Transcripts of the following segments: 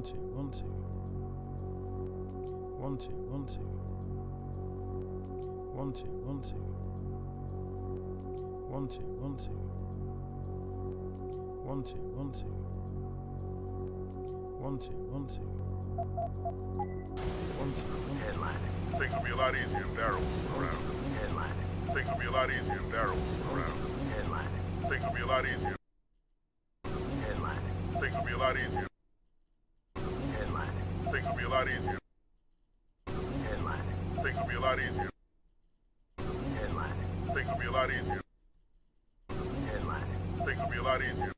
two, one, two. 1 2 1 2 1 2 1 2 1 2 1 2 1 2 1 2 1 2 1 2 1 2 Headlining. Things will be a lot easier if Daryl's around. Headlining. Things will be a lot easier if Daryl's around. Headlining. Things will be a lot easier. Headlining. Things will be a lot easier. Headlining. Things will be a lot easier. Headlining. Things will be a lot easier. Headlining. Things will be a lot easier. Headlining. Things will be a lot easier.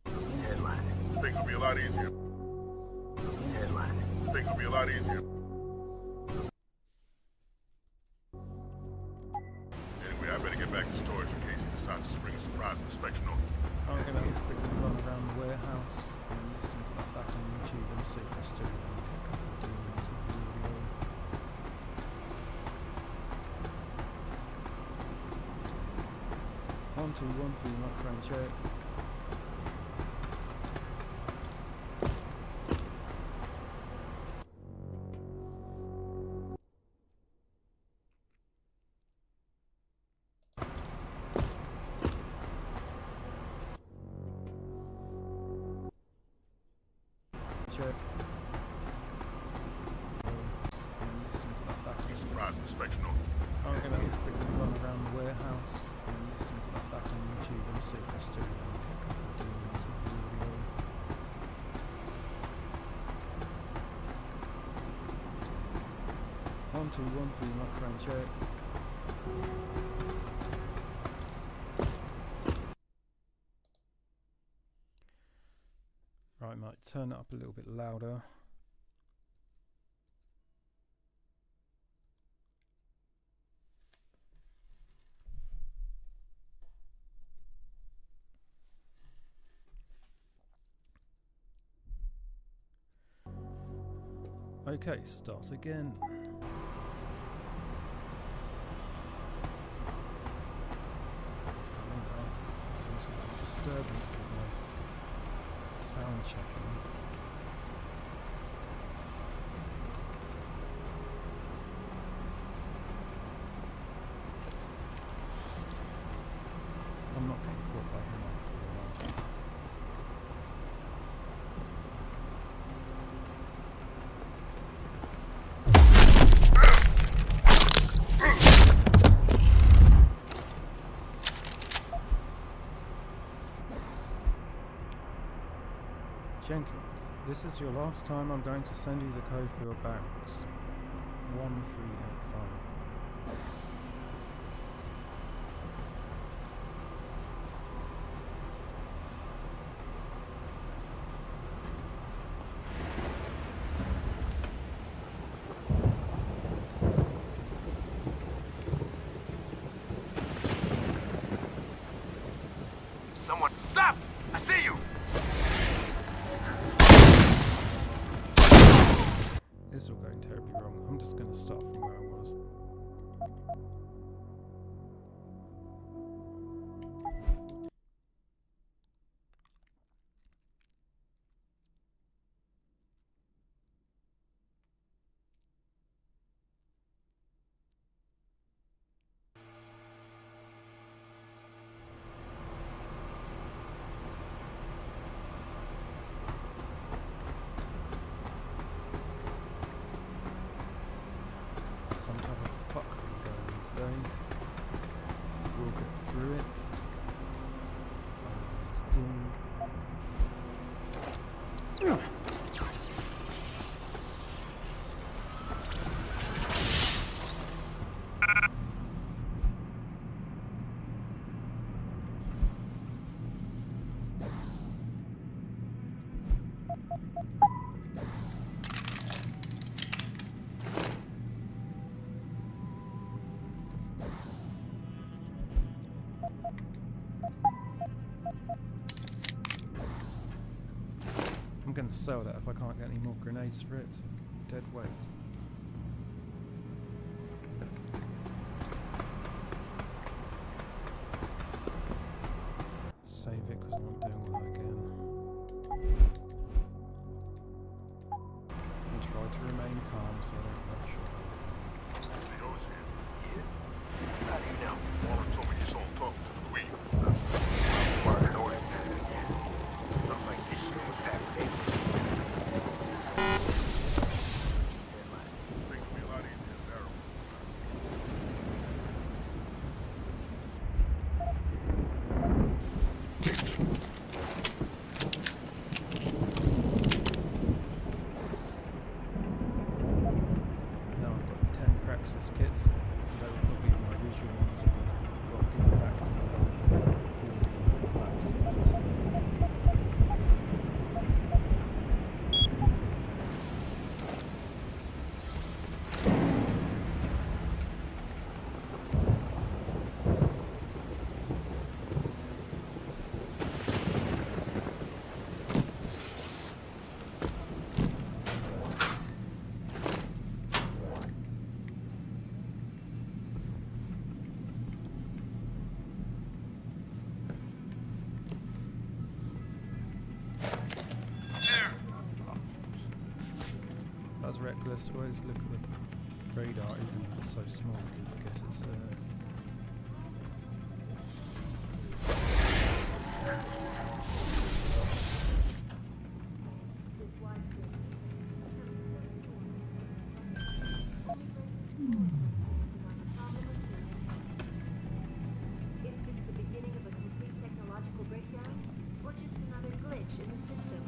Headlining. Things will be a lot easier. Headlining. Things will be a lot easier. Anyway, I better get back to storage in case he decides to spring a surprise inspection on me. I'm going to quickly run around the warehouse and listen to that back on YouTube and see if I still get a couple of demons with the audio. One, two, microphone check. Check. And listen to that back on Surprise inspection on me. I'm going to quickly run around the warehouse and listen to that back on YouTube and see if I still get a couple of demons with the audio. One, two, microphone check. Right, might turn it up a little bit louder. Okay, start again. Disturbance with my sound checking. I'm not getting caught by him after a while. Jenkins, this is your last time I'm going to send you the code for your barracks. 1385. Someone, stop! I see you! This is all going terribly wrong. I'm just going to start from where I was. Some type of fuckery going on today. We'll get through it. It's doomed. I'm going to sell that if I can't get any more grenades for it. It's a dead weight. Save it because I'm not doing that again. to remain calm so I don't rush it. DEUS here. Yes? How do you know? Warren told me you saw him talking to the Queen. Margaret orders better than that. Looks like this shit was packed with aliens. Things will be a lot easier in barrels. Now I've got 10 Praxis kits, so that will probably be my visual ones I've got to give it back to me after the audio on the black side. That's reckless. Always look at the radar, even if it's so small, you can forget it's there. Is this the beginning of a complete technological breakdown, or just another glitch in the system?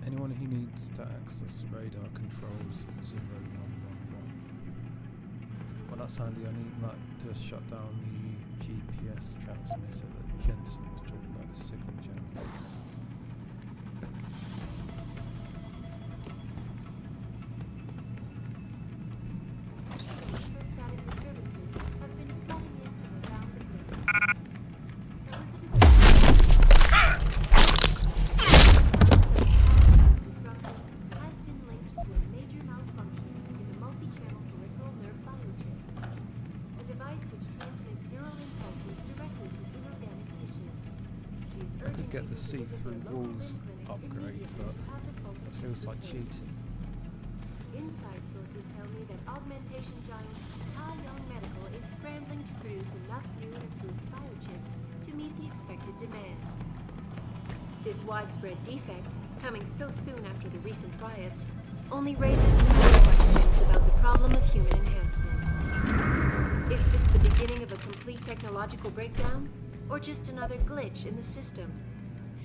Anyone who needs to access radar controls 0111. Well, that's handy. I need that to shut down the GPS transmitter that Jensen was talking about, the signal channel. Electrostatic disturbances have been flooding in from around the globe. Disruption has been linked to a major malfunction in the multi-channel peripheral nerve biochip, a device which transmits neural impulses directly to inorganic tissue. She is I could urging get the people to visit see-through their local walls limb clinics upgrade, immediately but to have the faulty it chips feels like replaced. cheating. Inside sources tell me that augmentation giant Tai Young Medical is scrambling to produce enough new and improved biochips to meet the expected demand. This widespread defect, coming so soon after the recent riots, only raises further questions about the problem of human enhancement. Is this the beginning of a complete technological breakdown, or just another glitch in the system?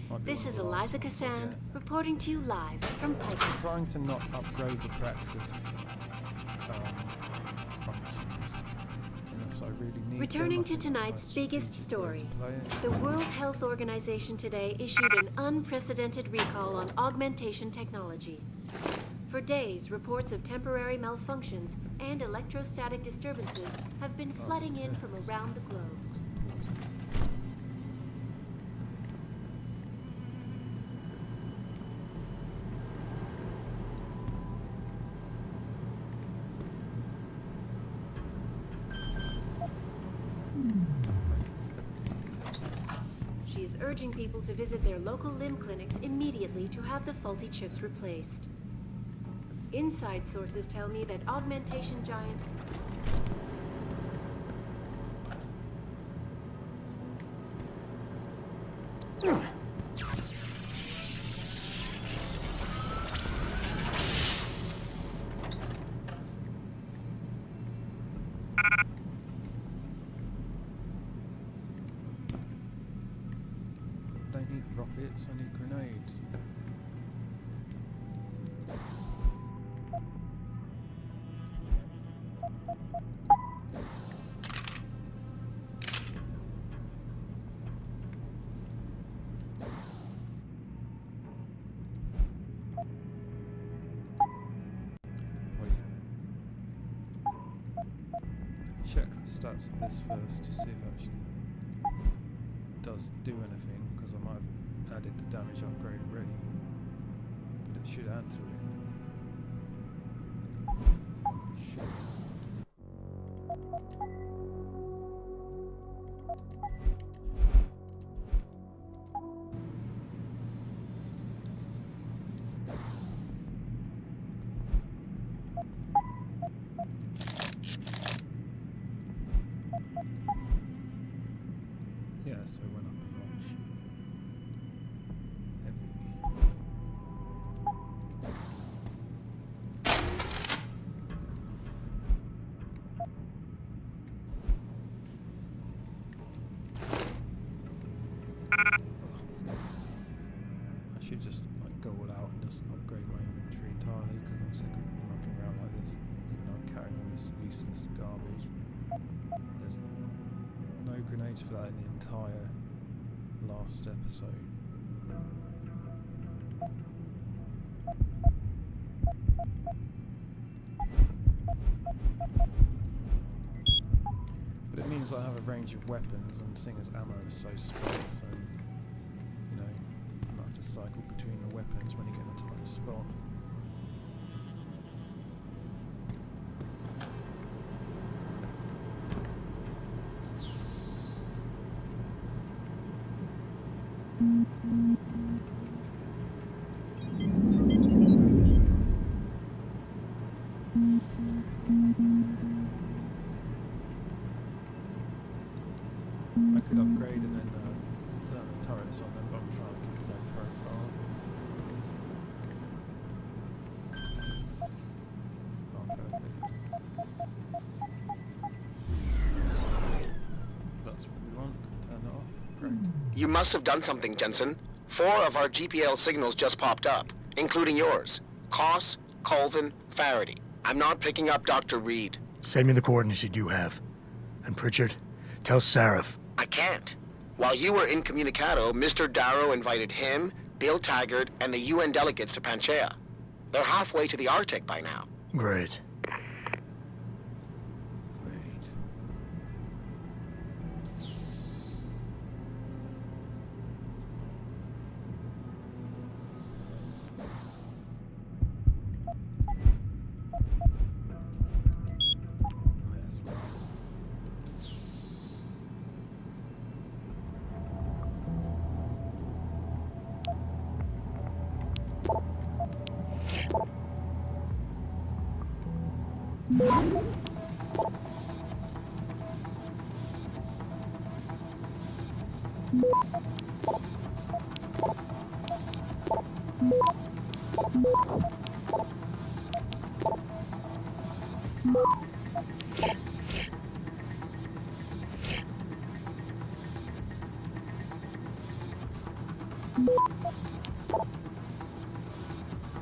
Might be This one of is the last Eliza ones I Kassan, get. reporting to you live from I'm Pike's. trying to not upgrade the Praxis functions unless I really need them. Returning I to think that's tonight's my biggest strategic way story, to play it. the World Health Organization today issued an unprecedented recall on augmentation technology. For days, reports of temporary malfunctions and electrostatic disturbances have been flooding in from around the globe. Looks important. She is urging people to visit their local limb clinics immediately to have the faulty chips replaced. Inside sources tell me that augmentation giant I don't need rockets, I need grenades. Wait. Check the stats of this first to see if it actually does do anything, because I might have added the damage upgrade already, but it should add to it. I want to be sure. there, so it went up a notch. Heavy. I should just like go all out and just upgrade my inventory entirely because I'm sick of mucking around like this, even though I'm carrying all this useless garbage. There's no grenades for that in the entire last episode. But it means I have a range of weapons, and seeing as ammo is so sparse, and you know, I might have to cycle between the weapons when you get in a tight spot. I could upgrade and then turn the turrets on them, but I'm trying to keep low profile. Oh, perfect. That's what we want. Turn it off. Great. You must have done something, Jensen. 4 of our GPL signals just popped up, including yours. Koss, Colvin, Faraday. I'm not picking up Dr. Reed. Send me the coordinates you do have. And Pritchard, tell Sarif. I can't. While you were incommunicado, Mr. Darrow invited him, Bill Taggart, and the UN delegates to Panchaea. They're halfway to the Arctic by now. Great. Great. May as well.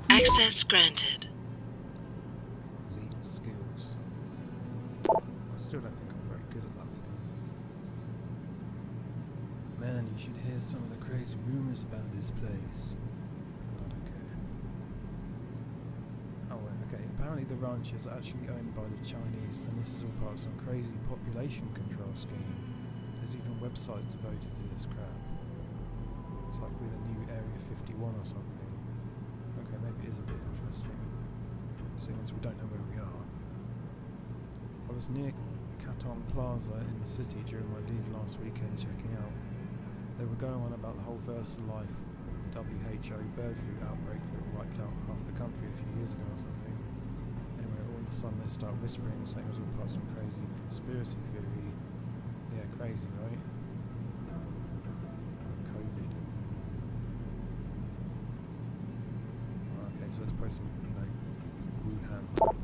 Access granted. Elite skills. I still don't think I'm very good at that thing. Man, you should hear some of the crazy rumors about this place. I don't care. Oh, wait, okay. Apparently the ranch is actually owned by the Chinese, and this is all part of some crazy population control scheme. There's even websites devoted to this crap. It's like with a new Area 51 or something. Okay, maybe it is a bit interesting, seeing as we don't know where we are. I was near Katong Plaza in the city during my leave last weekend checking out. They were going on about the whole VersaLife WHO bird flu outbreak that wiped out half the country a few years ago or something. Anyway, all of a sudden they start whispering, saying it was all part of some crazy conspiracy theory. Yeah, crazy, right? COVID. Okay, so it's probably some, you know, Wuhan lab.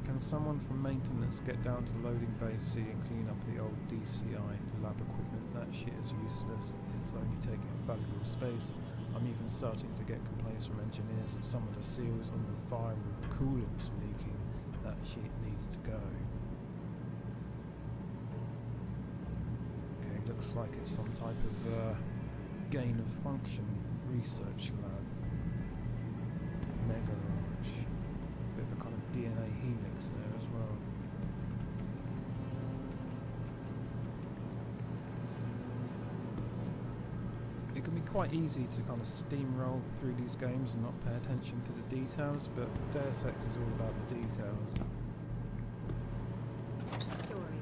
Can someone from maintenance get down to loading bay C and clean up the old DCI lab equipment? That shit is useless. It's only taking up valuable space. I'm even starting to get complaints from engineers that some of the seals on the viral coolant's leaking. That shit needs to go. Okay, looks like it's some type of gain of function research lab. Mega large. Bit of a kind of DNA helix there as well. It can be quite easy to kind of steamroll through these games and not pay attention to the details, but Deus Ex is all about the details. Story.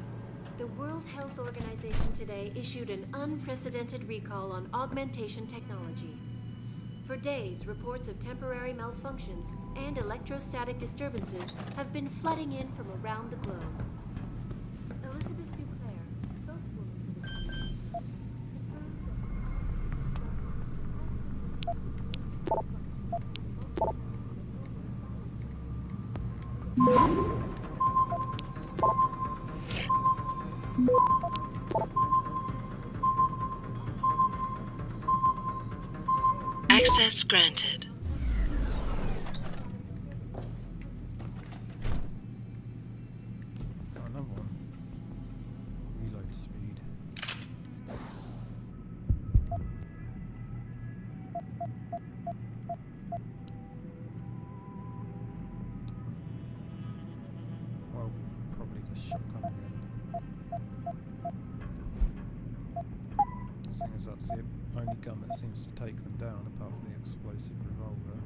The World Health Organization today issued an unprecedented recall on augmentation technology. For days, reports of temporary malfunctions and electrostatic disturbances have been flooding in from around the globe. Elizabeth Duclair, spokeswoman Access granted. Got another one. Reload speed. Well, probably the shotgun again. Seeing as that's the only gun that seems to take them down, apart from the explosive revolver.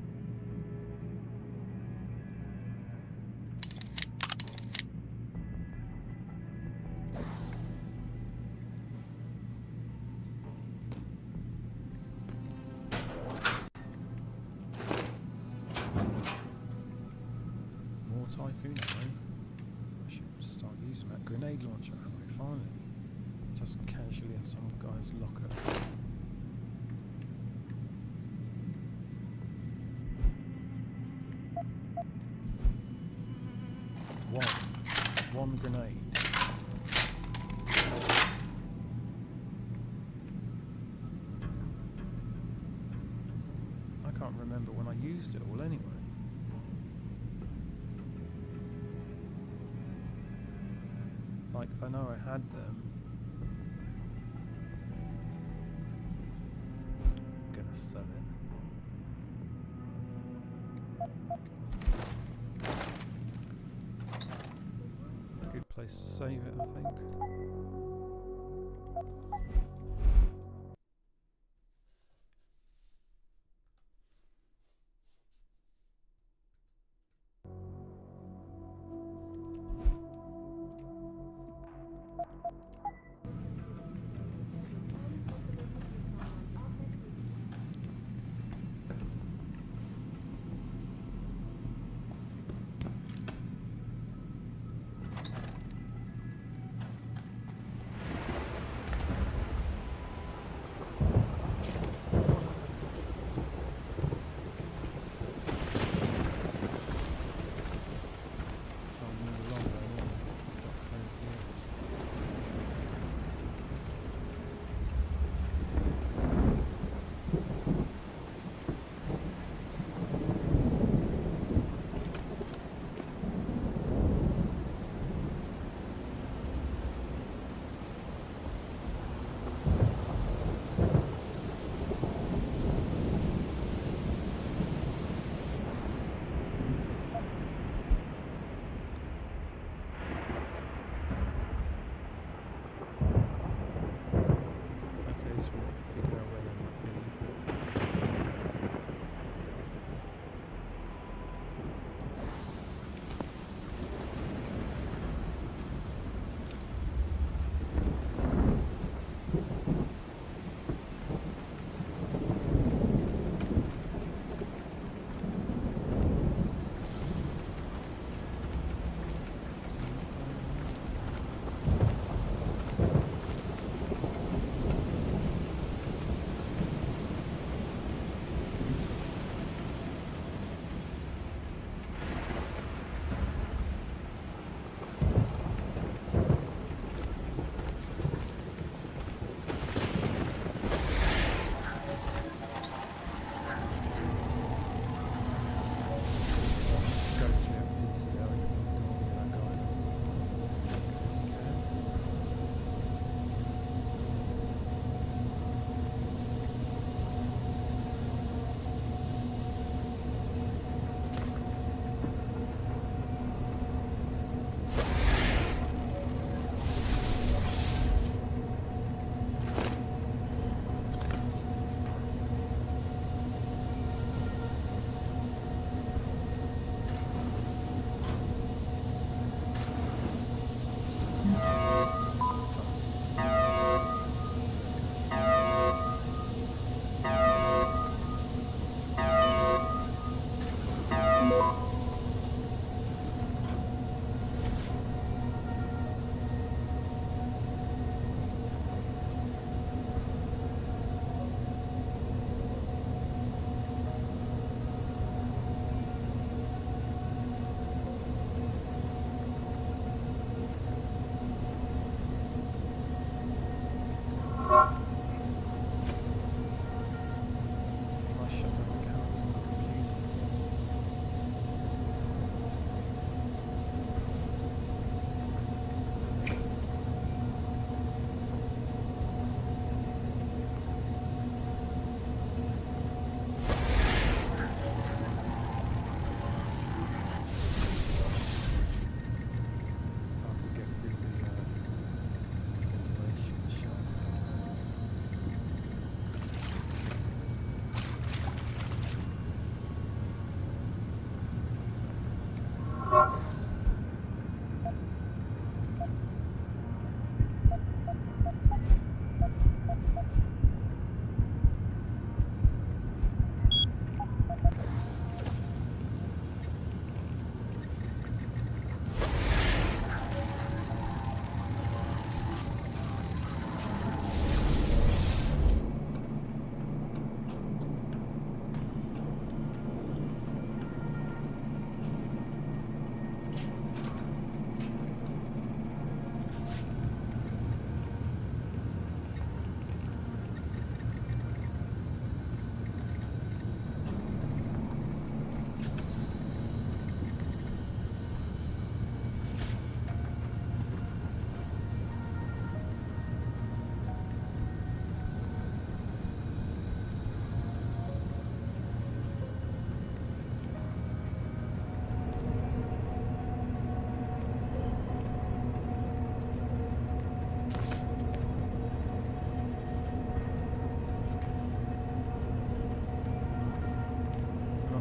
More Typhoon ammo. I should start using that grenade launcher ammo finally. Just casually in some guy's locker. One grenade. I can't remember when I used it all anyway. Like, I know I had them. I'm gonna sell it. Good place to save it, I think.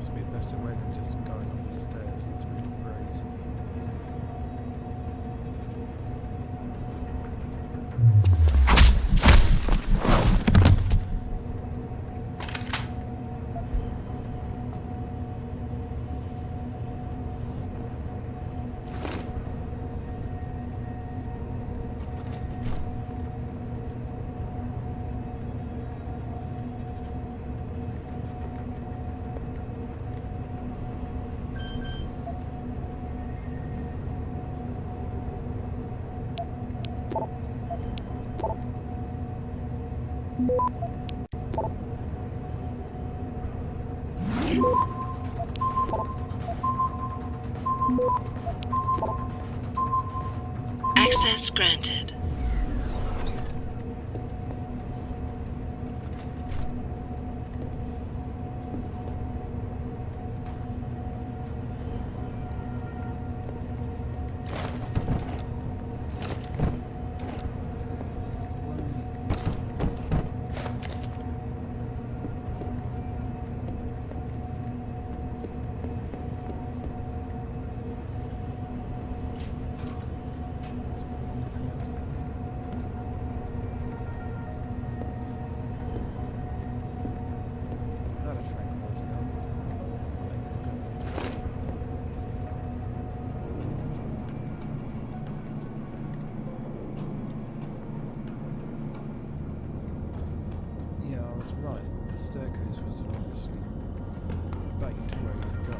must be a better way than just going up the stairs. It's really great. Access granted. This is the way. Had a tranquilizer gun. Yeah, I was right. The staircase was obviously baked where to go.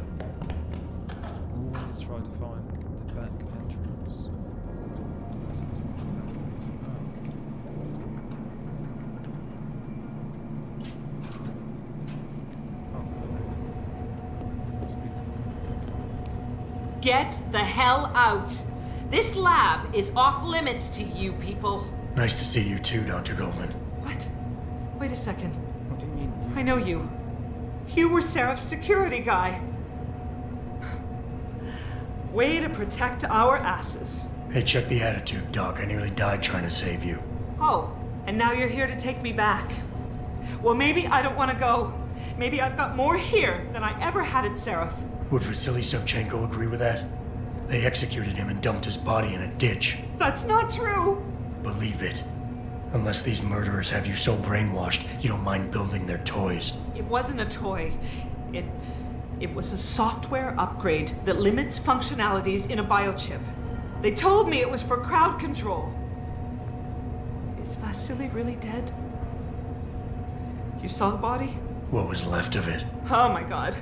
Always try to find the back entrance. Get the hell out! This lab is off limits to you people. Nice to see you too, Dr. Goldman. What? Wait a second. What do you mean? I know you. You were Seraph's security guy. Way to protect our asses. Hey, check the attitude, Doc. I nearly died trying to save you. Oh, and now you're here to take me back. Well, maybe I don't want to go. Maybe I've got more here than I ever had at Seraph. Would Vasily Savchenko agree with that? They executed him and dumped his body in a ditch. That's not true. Believe it. Unless these murderers have you so brainwashed, you don't mind building their toys. It wasn't a toy. It was a software upgrade that limits functionalities in a biochip. They told me it was for crowd control. Is Vasily really dead? You saw the body? What was left of it? Oh my god.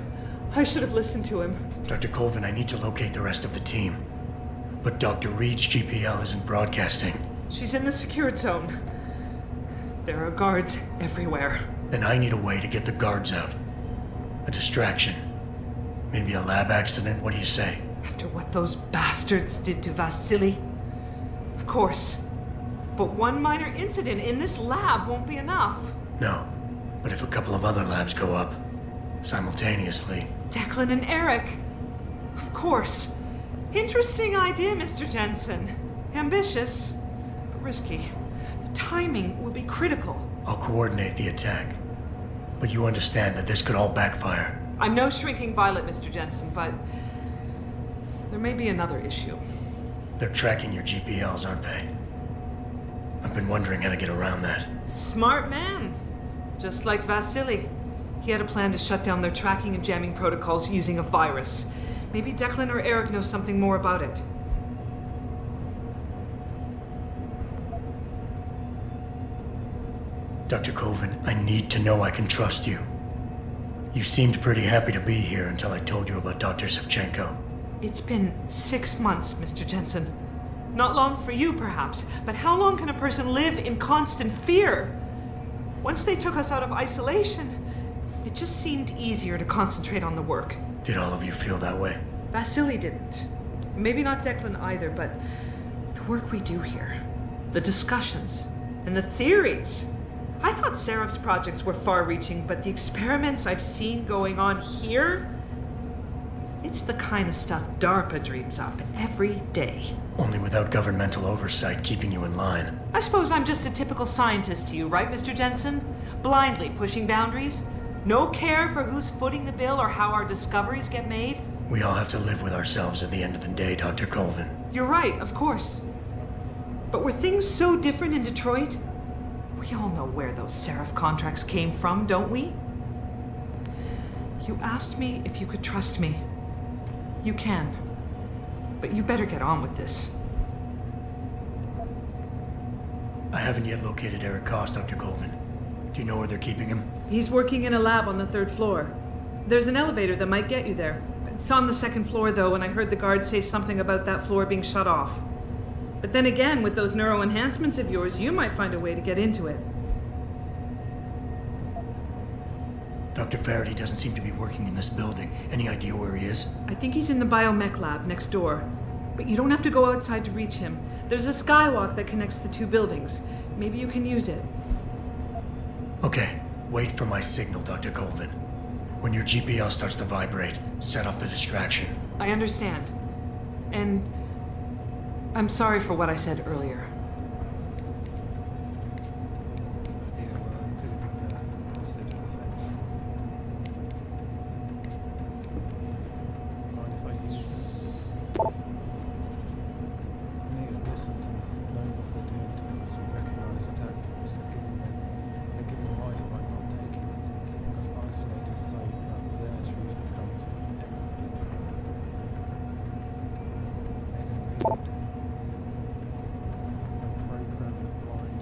I should have listened to him. Dr. Colvin, I need to locate the rest of the team. But Dr. Reed's GPL isn't broadcasting. She's in the secured zone. There are guards everywhere. Then I need a way to get the guards out. A distraction. Maybe a lab accident, what do you say? After what those bastards did to Vasily? Of course. But one minor incident in this lab won't be enough. No. But if a couple of other labs go up, simultaneously... Declan and Eric. Of course. Interesting idea, Mr. Jensen. Ambitious, but risky. The timing will be critical. I'll coordinate the attack. But you understand that this could all backfire. I'm no shrinking violet, Mr. Jensen, but there may be another issue. They're tracking your GPLs, aren't they? I've been wondering how to get around that. Smart man. Just like Vasily. He had a plan to shut down their tracking and jamming protocols using a virus. Maybe Declan or Eric know something more about it. Dr. Colvin, I need to know I can trust you. You seemed pretty happy to be here until I told you about Dr. Savchenko. It's been 6 months, Mr. Jensen. Not long for you, perhaps, but how long can a person live in constant fear? Once they took us out of isolation, it just seemed easier to concentrate on the work. Did all of you feel that way? Vasily didn't. Maybe not Declan either, but the work we do here, the discussions, and the theories. I thought Seraph's projects were far-reaching, but the experiments I've seen going on here, it's the kind of stuff DARPA dreams up every day. Only without governmental oversight keeping you in line. I suppose I'm just a typical scientist to you, right, Mr. Jensen? Blindly pushing boundaries? No care for who's footing the bill or how our discoveries get made? We all have to live with ourselves at the end of the day, Dr. Colvin. You're right, of course. But were things so different in Detroit? We all know where those Seraph contracts came from, don't we? You asked me if you could trust me. You can. But you better get on with this. I haven't yet located Eric Koss, Dr. Colvin. Do you know where they're keeping him? He's working in a lab on the 3rd floor. There's an elevator that might get you there. It's on the 2nd floor, though, and I heard the guard say something about that floor being shut off. But then again, with those neuro enhancements of yours, you might find a way to get into it. Dr. Faraday doesn't seem to be working in this building. Any idea where he is? I think he's in the biomech lab next door. But you don't have to go outside to reach him. There's a skywalk that connects the 2 buildings. Maybe you can use it. Okay, wait for my signal, Dr. Colvin. When your GPL starts to vibrate, set off the distraction. I understand. And I'm sorry for what I said earlier. Yeah, well, it could have been considered effects. Mind if I use it? Neil, listen to me. Know what they're doing to us. Recognize the tactics. They're giving life by not taking it. Keeping us isolated so that their truth becomes everything. They're going to programming blind.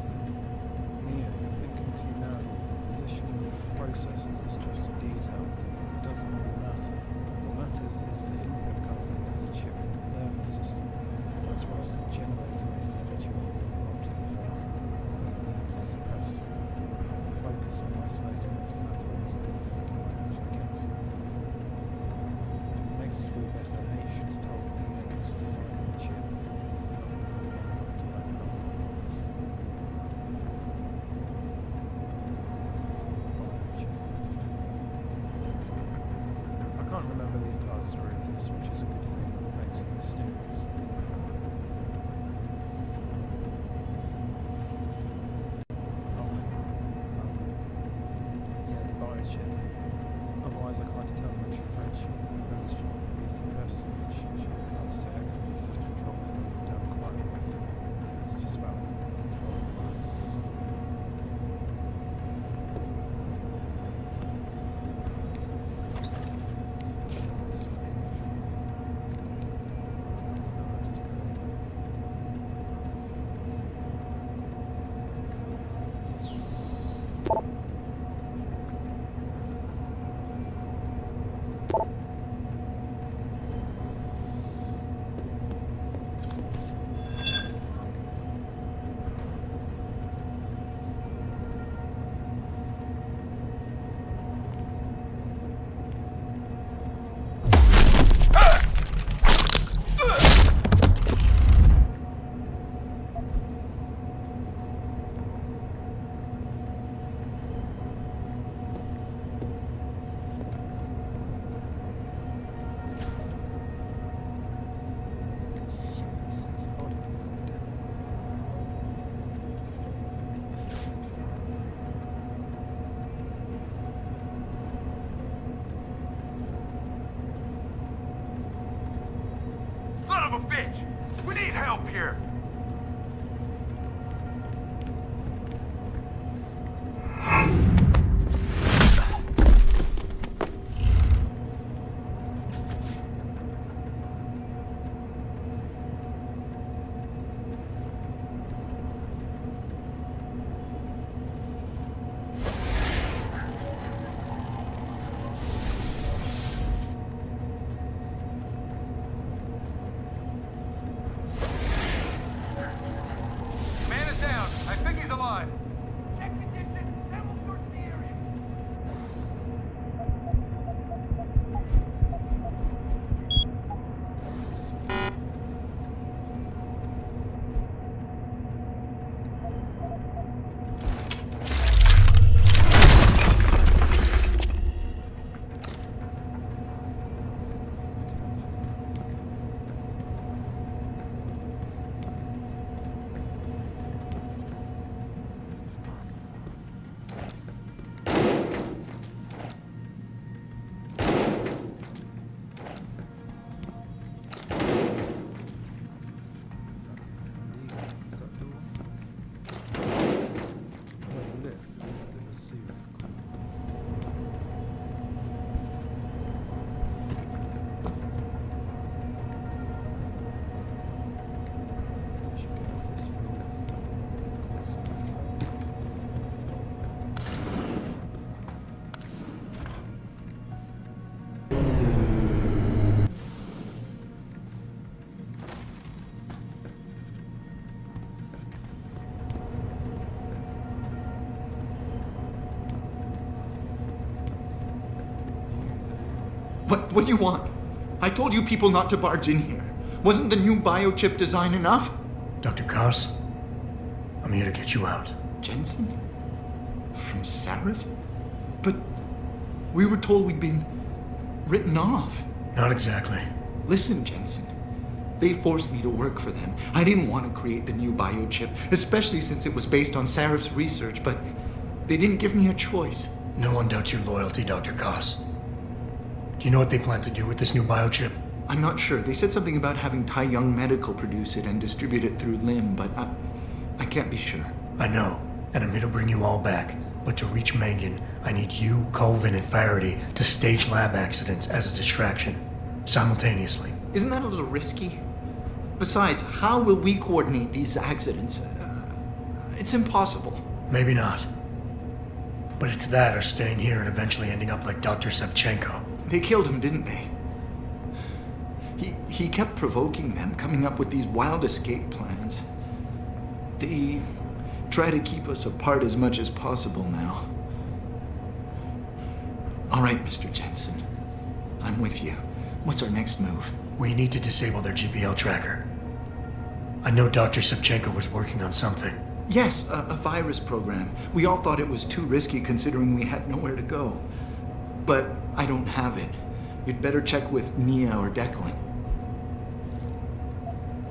Neo, you're thinking too narrowly. The positioning of processes is just a detail. It doesn't really matter. What matters is the input coming into the chip from the nervous system. That's what's generating the individual object threats. We need to suppress. Focus on isolating those patterns and thinking about how you get them. It makes you feel better. H told DEUS designing the chip. I can't remember the entire story of this, which is a good thing. It makes it mysterious. Yeah, the biochip. Otherwise, I can't determine which Fred's job will be suppressed and which can't stay active. It's a control down quite. It's just about control of minds. This way. There's no place to go. It's a body. Son of a bitch! We need help here! What do you want? I told you people not to barge in here. Wasn't the new biochip design enough? Dr. Koss, I'm here to get you out. Jensen? From Sarif? But we were told we'd been written off. Not exactly. Listen, Jensen. They forced me to work for them. I didn't want to create the new biochip, especially since it was based on Sarif's research, but they didn't give me a choice. No one doubts your loyalty, Dr. Koss. Do you know what they plan to do with this new biochip? I'm not sure. They said something about having Tai Young Medical produce it and distribute it through LIM, but I can't be sure. I know, and I'm here to bring you all back. But to reach Megan, I need you, Colvin, and Faraday to stage lab accidents as a distraction, simultaneously. Isn't that a little risky? Besides, how will we coordinate these accidents? It's impossible. Maybe not. But it's that or staying here and eventually ending up like Dr. Savchenko. They killed him, didn't they? He kept provoking them, coming up with these wild escape plans. They try to keep us apart as much as possible now. All right, Mr. Jensen. I'm with you. What's our next move? We need to disable their GPL tracker. I know Dr. Savchenko was working on something. Yes, a virus program. We all thought it was too risky considering we had nowhere to go. But I don't have it. You'd better check with Nia or Declan.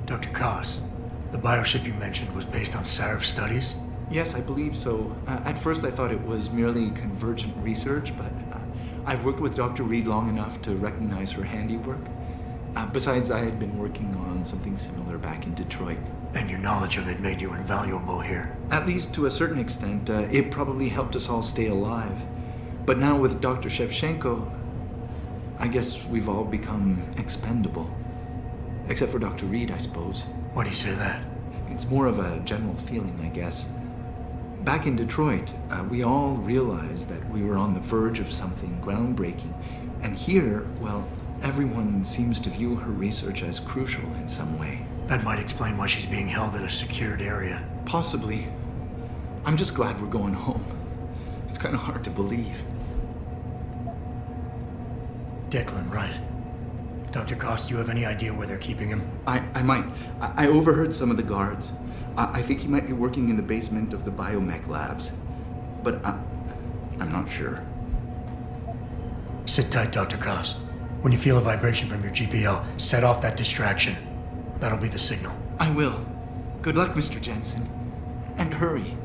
Dr. Koss, the biochip you mentioned was based on Sarif studies? Yes, I believe so. At first I thought it was merely convergent research, but I've worked with Dr. Reed long enough to recognize her handiwork. Besides, I had been working on something similar back in Detroit. And your knowledge of it made you invaluable here. At least to a certain extent, it probably helped us all stay alive. But now with Dr. Shevchenko, I guess we've all become expendable. Except for Dr. Reed, I suppose. Why do you say that? It's more of a general feeling, I guess. Back in Detroit, we all realized that we were on the verge of something groundbreaking. And here, well, everyone seems to view her research as crucial in some way. That might explain why she's being held in a secured area. Possibly. I'm just glad we're going home. It's kind of hard to believe. Declan, right. Dr. Koss, do you have any idea where they're keeping him? I might. I overheard some of the guards. I think he might be working in the basement of the biomech labs. But I'm not sure. Sit tight, Dr. Koss. When you feel a vibration from your GPL, set off that distraction. That'll be the signal. I will. Good luck, Mr. Jensen. And hurry.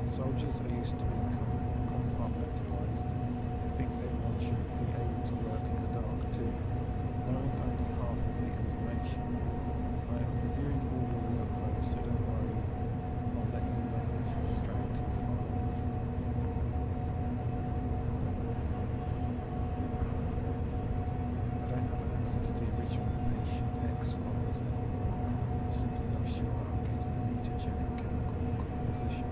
Soldiers are used to being compartmentalized. I think everyone should be able to work in the dark too, knowing only half of the information. I am reviewing all your workflows, so don't worry. I'll let you know if you're straying too far off. I don't have access to the original patient X files anymore. I'm simply not sure I'm getting a mutagenic chemical composition.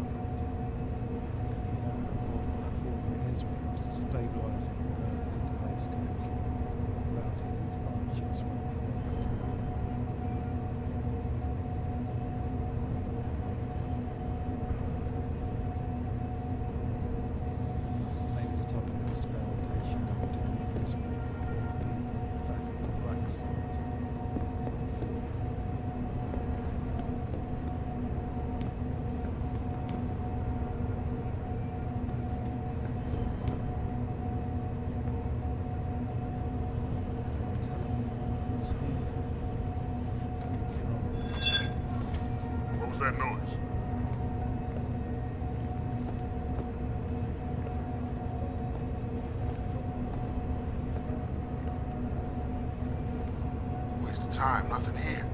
Stabilizing the interface connection, routing these biochips won't work at all. So maybe the topic of experimentation that we're doing is back at the black side. What was that noise? waste of time. Nothing here.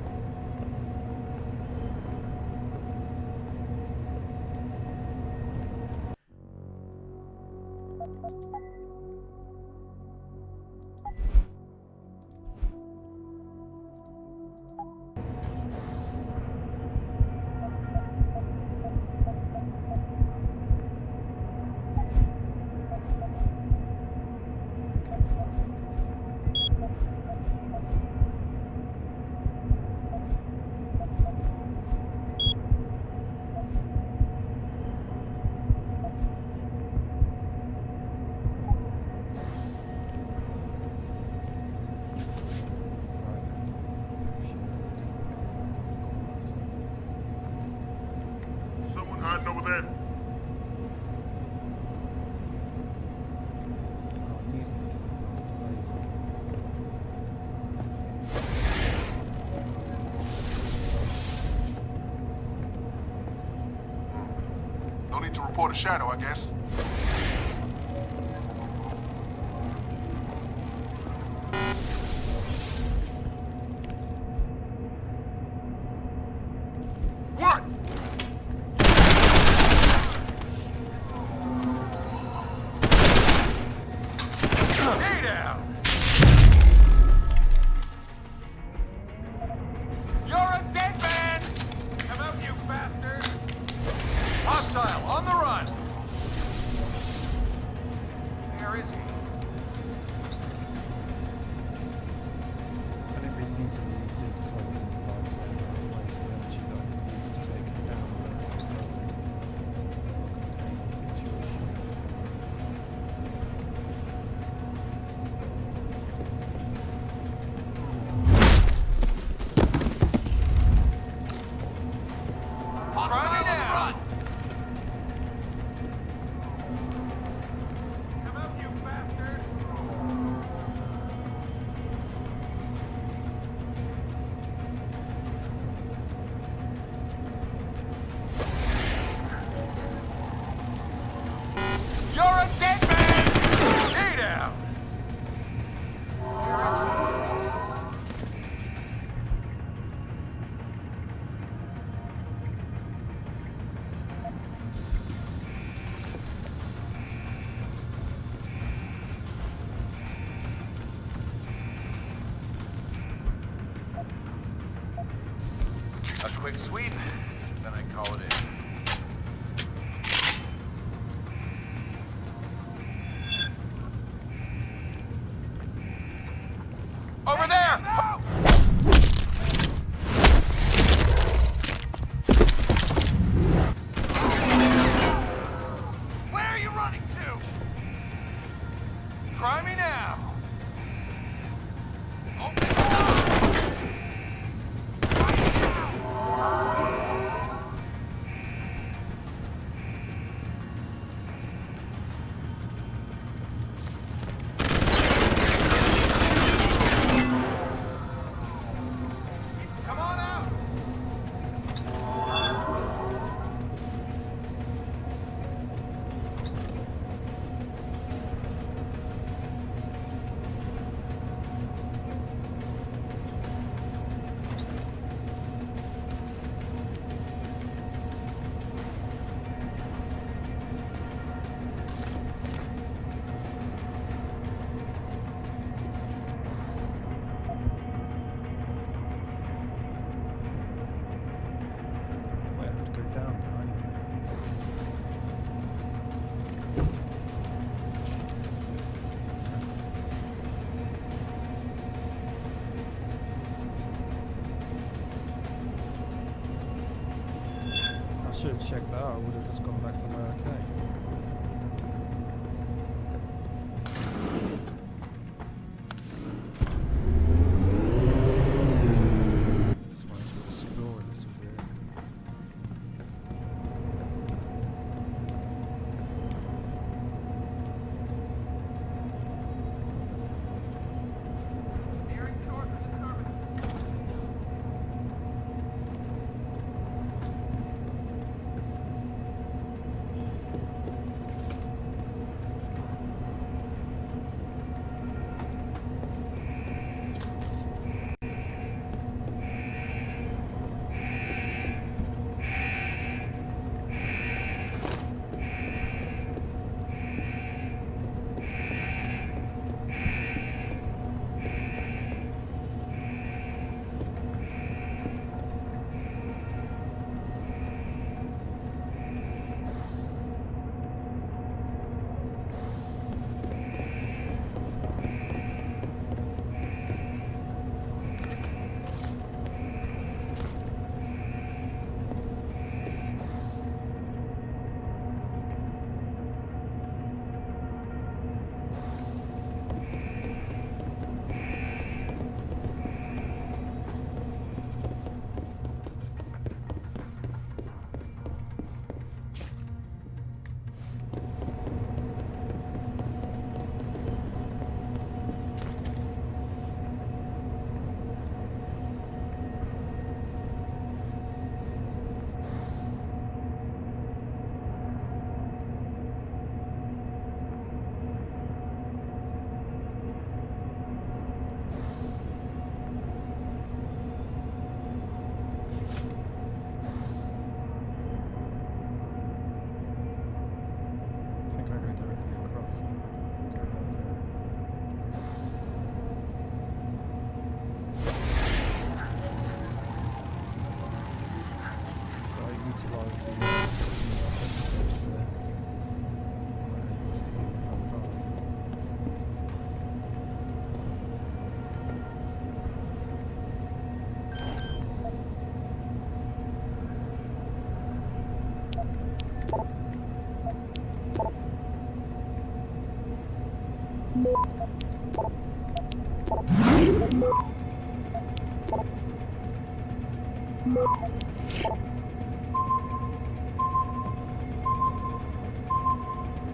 Someone hiding over there? No need to report a shadow, I guess. What? Stay down! You're a dead man! Come out, you bastard! Hostile, on the run! Where is he? I didn't really need to use the cloaking device anyway, so the energy that I can use to take him down contain the situation. Try me now! Come out, you bastard! You're a dead man! Stay down! Where is he? A quick sweep, then I call it in. Over there! Where are you running to? Try me now! Open the door! Try me now! Come on out! Might have to go down now anyway. I should have checked that out, I would have just gone back the way I came. Just wanted to explore a little bit. Steering towards the terminal. realise he steps there.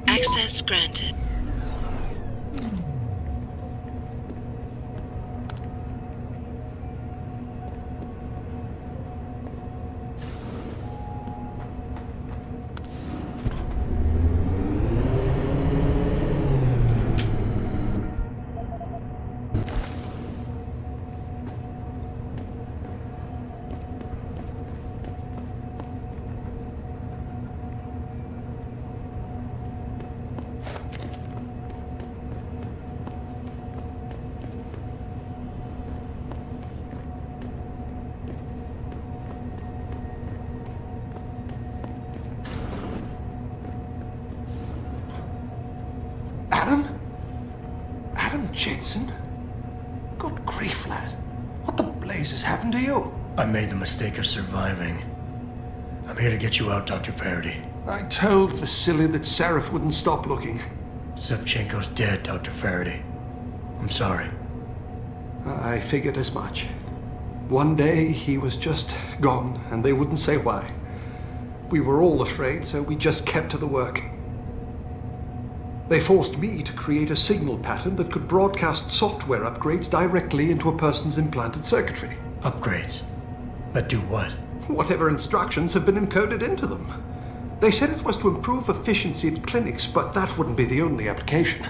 Access granted. Adam Jensen? Good grief, lad. What the blazes happened to you? I made the mistake of surviving. I'm here to get you out, Dr. Faraday. I told Vasily that Seraph wouldn't stop looking. Sevchenko's dead, Dr. Faraday. I'm sorry. I figured as much. One day he was just gone, and they wouldn't say why. We were all afraid, so we just kept to the work. They forced me to create a signal pattern that could broadcast software upgrades directly into a person's implanted circuitry. Upgrades? That do what? Whatever instructions have been encoded into them. They said it was to improve efficiency in clinics, but that wouldn't be the only application.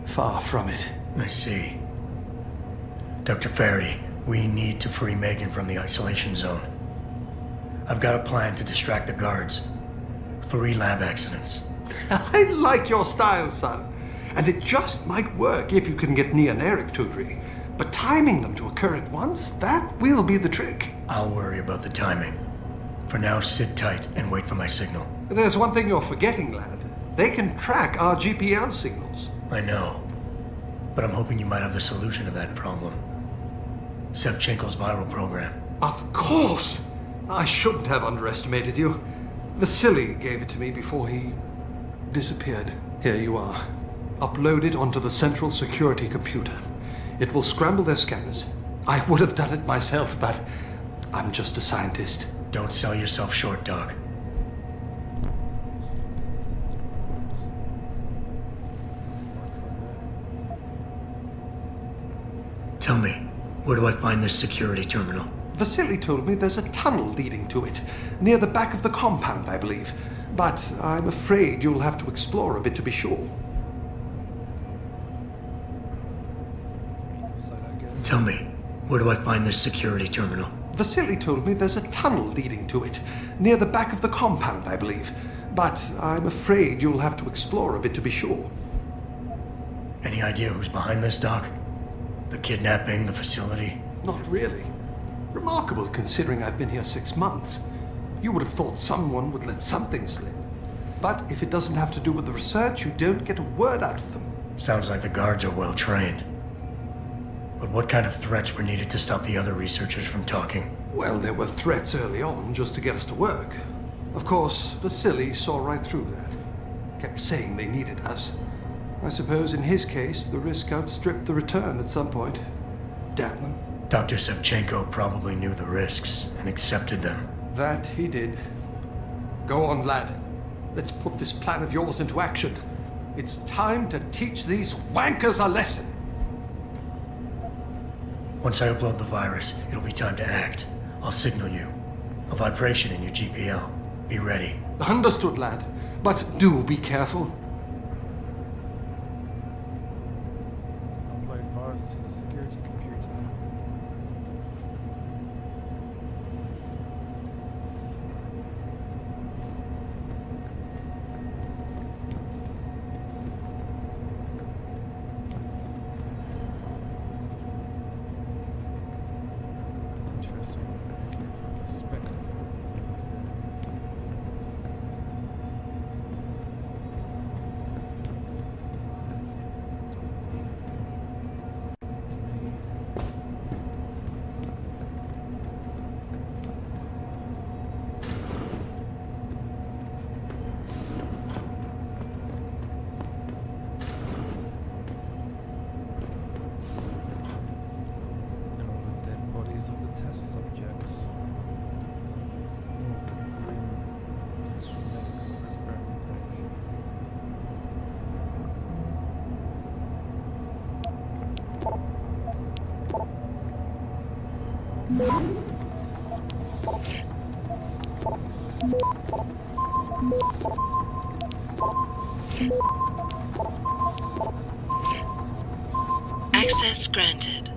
Far from it. I see. Dr. Faraday, we need to free Megan from the isolation zone. I've got a plan to distract the guards. 3 lab accidents. I like your style, son. And it just might work if you can get Nia and Eric to agree. But timing them to occur at once, that will be the trick. I'll worry about the timing. For now, sit tight and wait for my signal. There's one thing you're forgetting, lad. They can track our GPL signals. I know. But I'm hoping you might have the solution to that problem. Sevchenko's viral program. Of course! I shouldn't have underestimated you. Vasily gave it to me before he disappeared. Here you are. Upload it onto the central security computer. It will scramble their scanners. I would have done it myself, but I'm just a scientist. Don't sell yourself short, Doc. Tell me, where do I find this security terminal? Vasily told me there's a tunnel leading to it, near the back of the compound, I believe. But I'm afraid you'll have to explore a bit to be sure. Tell me, where do I find this security terminal? Vasily told me there's a tunnel leading to it, near the back of the compound, I believe. But I'm afraid you'll have to explore a bit to be sure. Any idea who's behind this, Doc? The kidnapping, the facility? Not really. Remarkable considering I've been here 6 months. You would have thought someone would let something slip. But if it doesn't have to do with the research, you don't get a word out of them. Sounds like the guards are well trained. But what kind of threats were needed to stop the other researchers from talking? Well, there were threats early on just to get us to work. Of course, Vasily saw right through that. Kept saying they needed us. I suppose in his case, the risk outstripped the return at some point. Damn them. Dr. Sevchenko probably knew the risks and accepted them. That he did. Go on, lad. Let's put this plan of yours into action. It's time to teach these wankers a lesson. Once I upload the virus, it'll be time to act. I'll signal you. A vibration in your GPL. Be ready. Understood, lad. But do be careful. Upload virus to the security computer. Interesting. Spectacle. images of the test subjects. More grim medical experimentation. Access granted.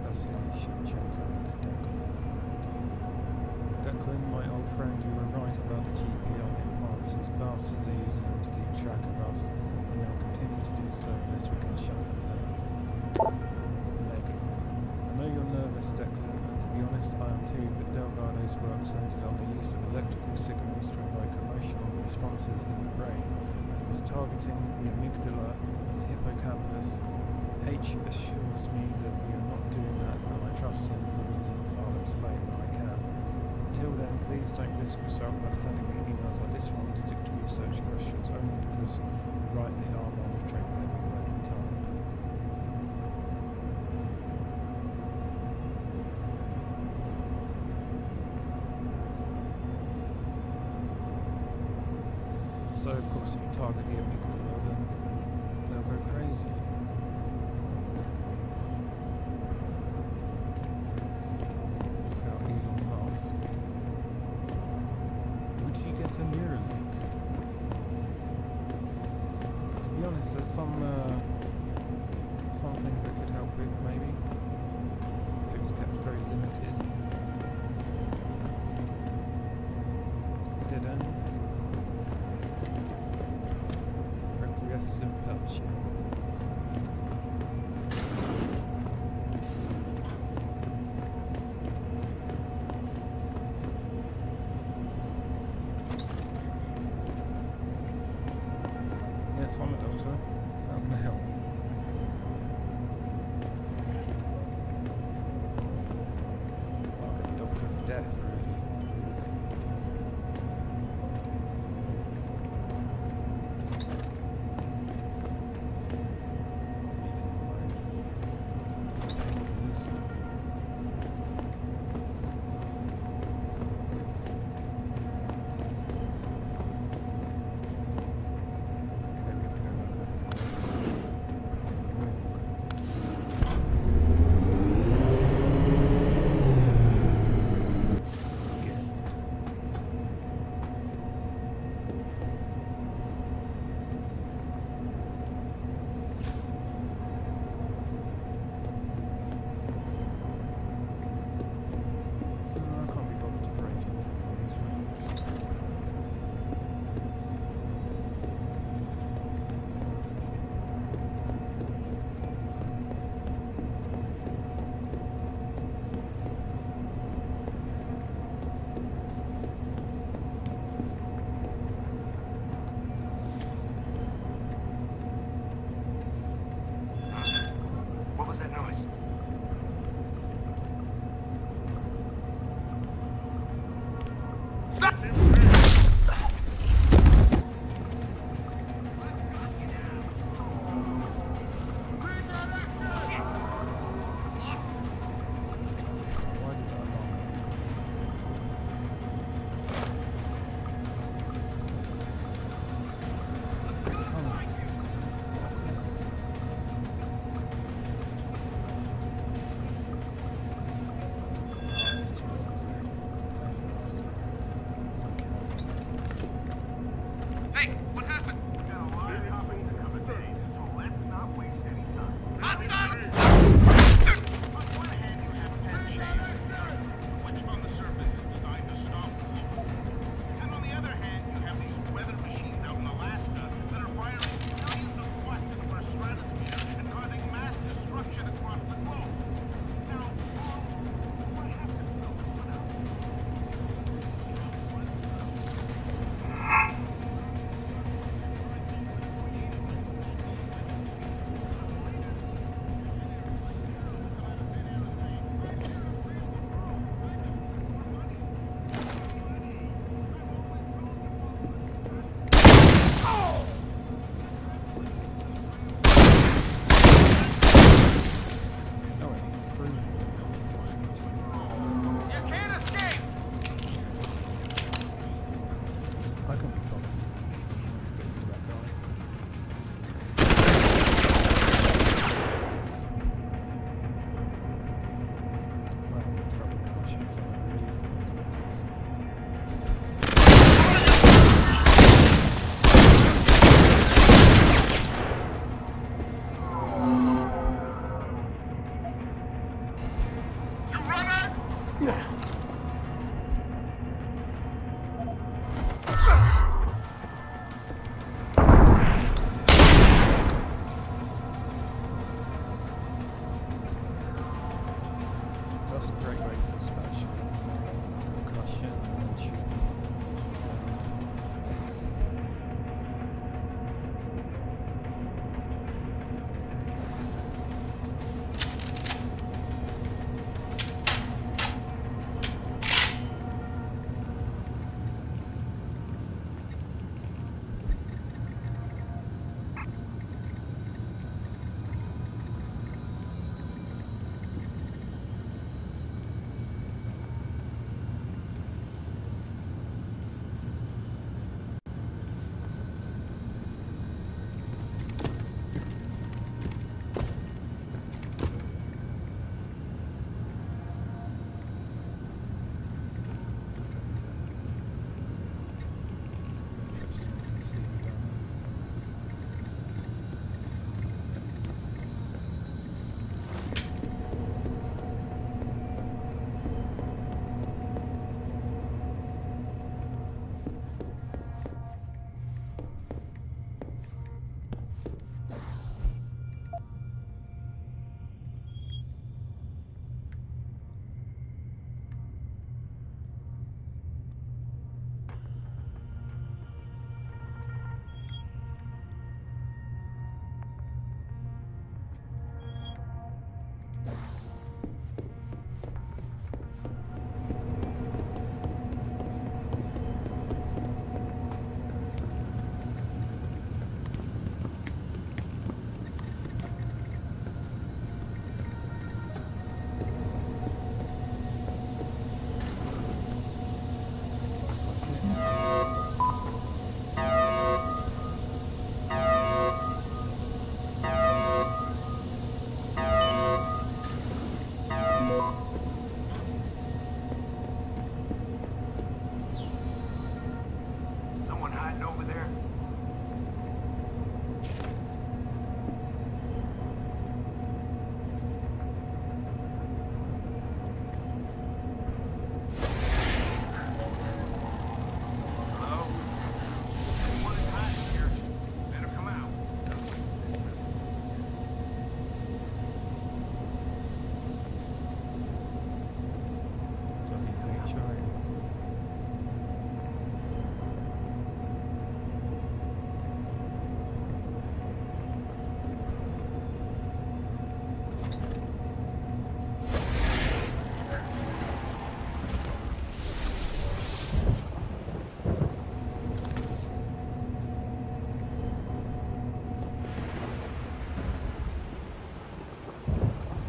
That's the only ship check code to Declan. Declan, my old friend, you were right about the GPL implants. These bastards are using them to keep track of us, and they'll continue to do so unless we can shut them down. Megan, I know you're nervous, Declan, and to be honest, I am too, but Delgado's work centered on the use of electrical signals to evoke emotional responses in the brain. He was targeting the amygdala and the hippocampus. H assures me that we are not doing that, and I trust him for reasons I'll explain when I can. Until then, please don't risk yourself by sending me emails like this one. Stick to research questions only because you rightly are monitoring every word we type. So, of course, if you target the amygdala, then they'll go crazy. Look out, Elon Musk. Would you get a Neuralink? To be honest, there's some things that could help with, maybe. If it was kept very limited. Dead end. Sympathy. Yes, I'm a doctor. How can I help? Like a doctor of death, really.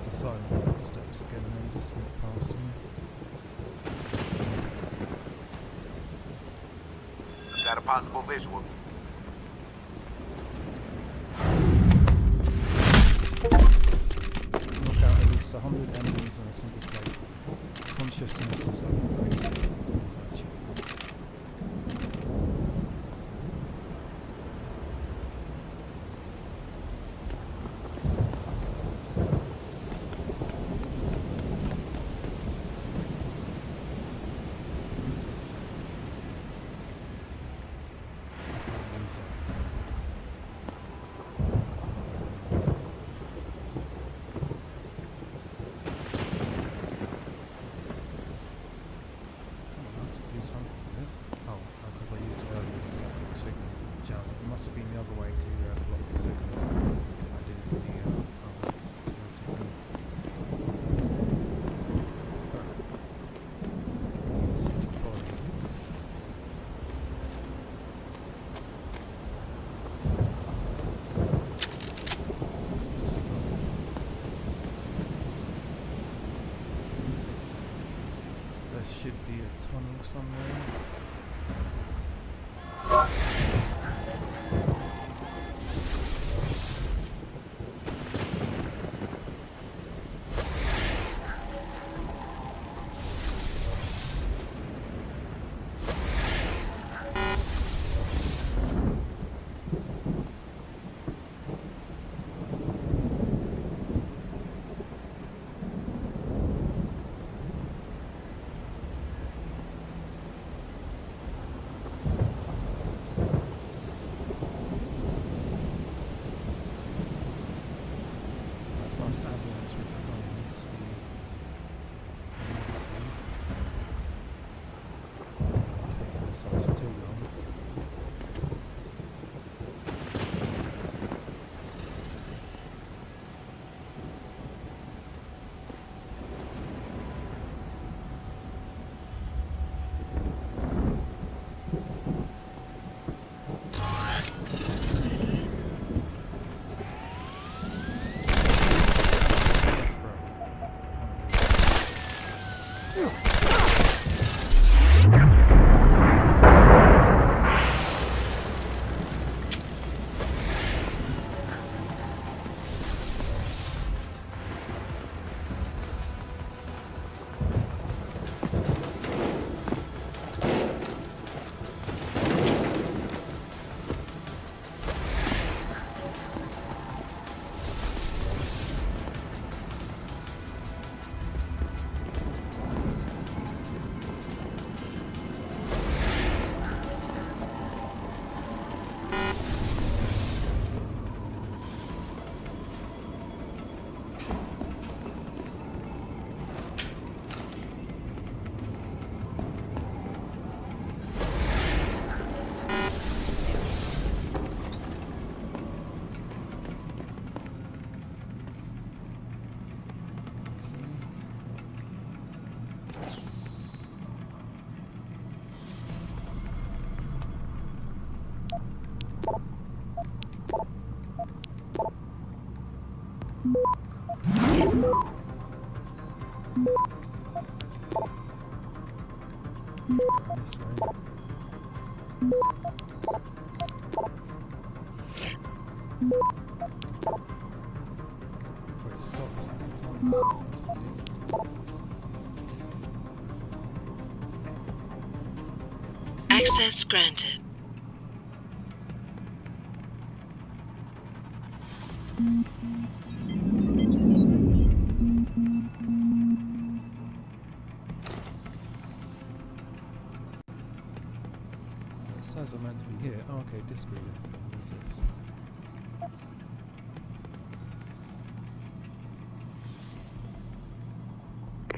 It's a silent footsteps again and then to sneak past him. I've got a possible visual. Knock out at least 100 enemies in a single plate. Consciousness is overrated. Is that cheap? Must have been the other way to block the signal. I did the other security room. Use his body. There should be a tunnel somewhere. Nice ambulance with the guns, taking the size for too long. This way. Wait, stop. It's on the Access granted. It says I'm meant to be here. Oh, okay, disc reader. What is this?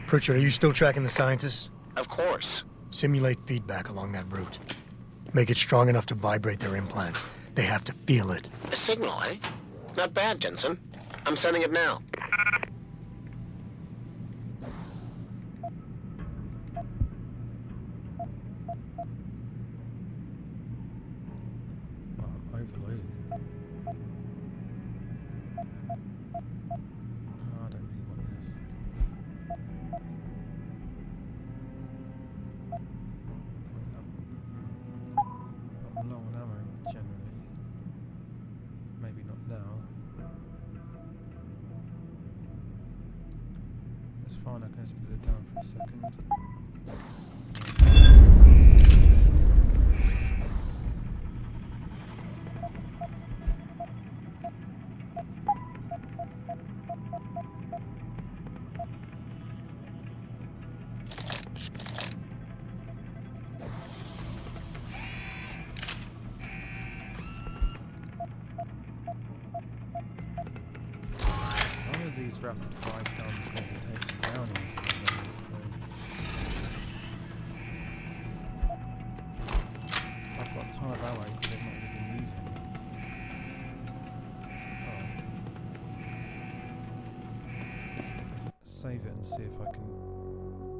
Pritchard, are you still tracking the scientists? Of course. Simulate feedback along that route. Make it strong enough to vibrate their implants. They have to feel it. A signal, eh? Not bad, Jensen. I'm sending it now. Overloaded. Oh, I don't really want fine, I can just put it down for a second. None of these rapid fire guns will take them down easily, so I've got a ton of ammo because I've not really been using it. Save it and see if I can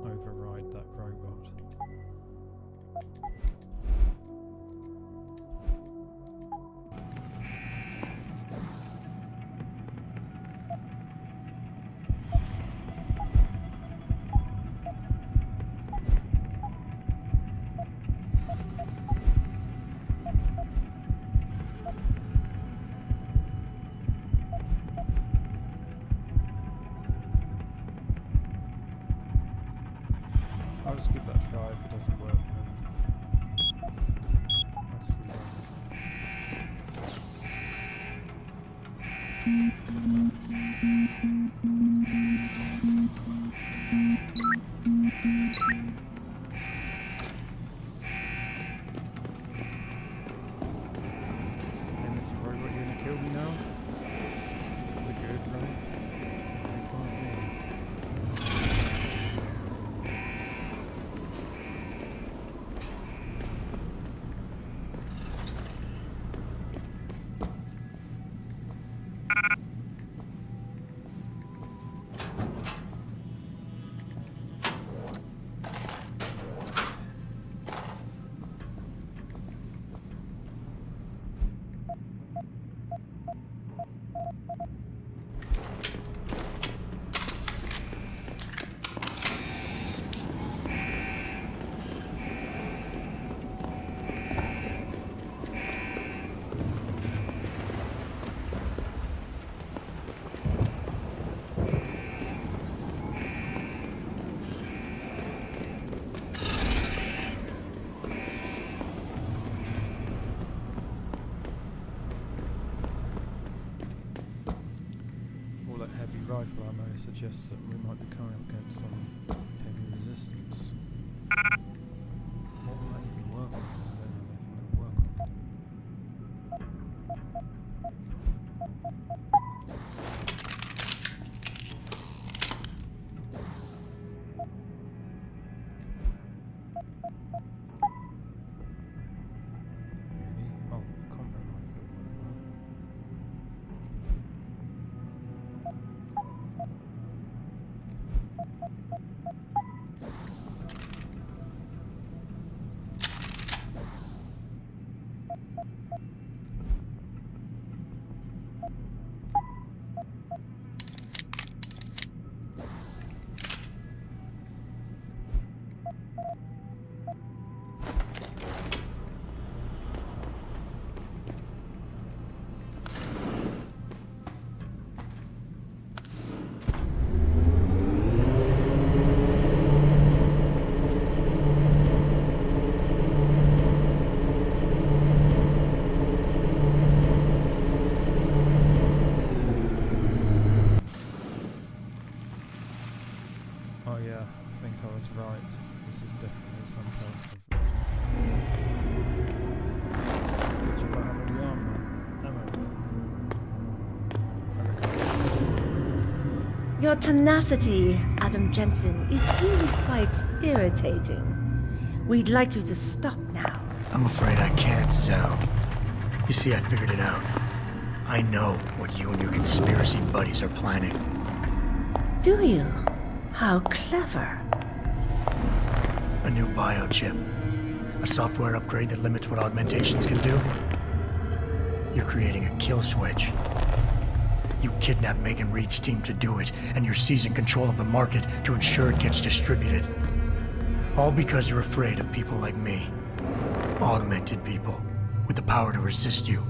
override that robot. I'll just give that a try. If it doesn't work, then I'll just reload Hey, Mr. Robot, you gonna kill me now? We're good, right? Okay, come with me. All that heavy rifle ammo suggests that we might be coming up against some heavy resistance. What will that even work on? I don't know if it'll work on it. Really? Oh, combat rifle will work on it. Oh yeah, I think I was right. This is definitely some place with do I have any ammo? Your tenacity, Adam Jensen, is really quite irritating. We'd like you to stop now. I'm afraid I can't, Sal. You see, I figured it out. I know what you and your conspiracy buddies are planning. Do you? How clever. A new biochip. A software upgrade that limits what augmentations can do. You're creating a kill switch. You kidnapped Megan Reed's team to do it, and you're seizing control of the market to ensure it gets distributed. All because you're afraid of people like me. Augmented people, with the power to resist you.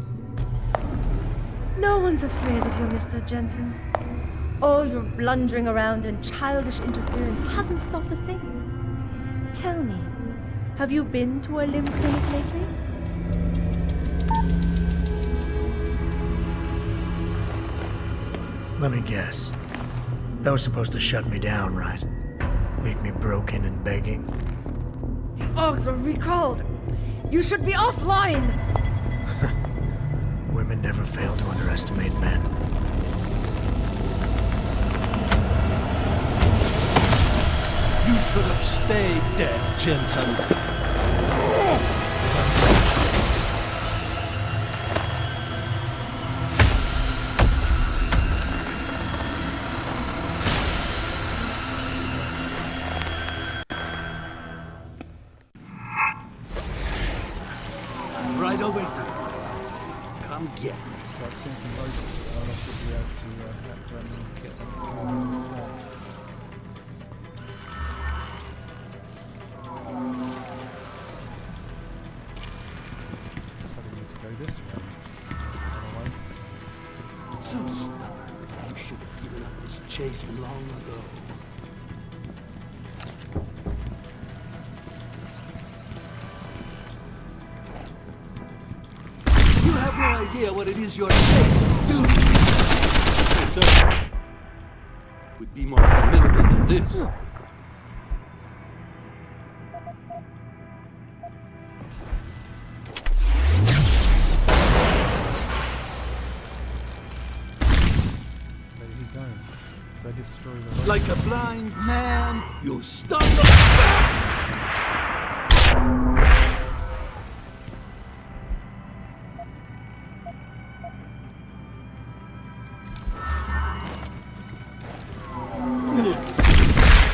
No one's afraid of you, Mr. Jensen. All your blundering around and childish interference hasn't stopped a thing. Tell me, have you been to a limb clinic lately? Let me guess. That was supposed to shut me down, right? Leave me broken and begging. The Augs are recalled. You should be offline. Women never fail to underestimate men. You should have stayed dead, Jensen. Right over here. Come get me. But since some robots, I should be able to hack them and get them to come in instead. So we need to go this way. Run away. So stubborn. You should have given up this chase long ago. You have no idea what it is you're chasing, do you? Sir, would be more formidable than this. Where did he go? Go destroy the robot. Like a blind man, you stumble back.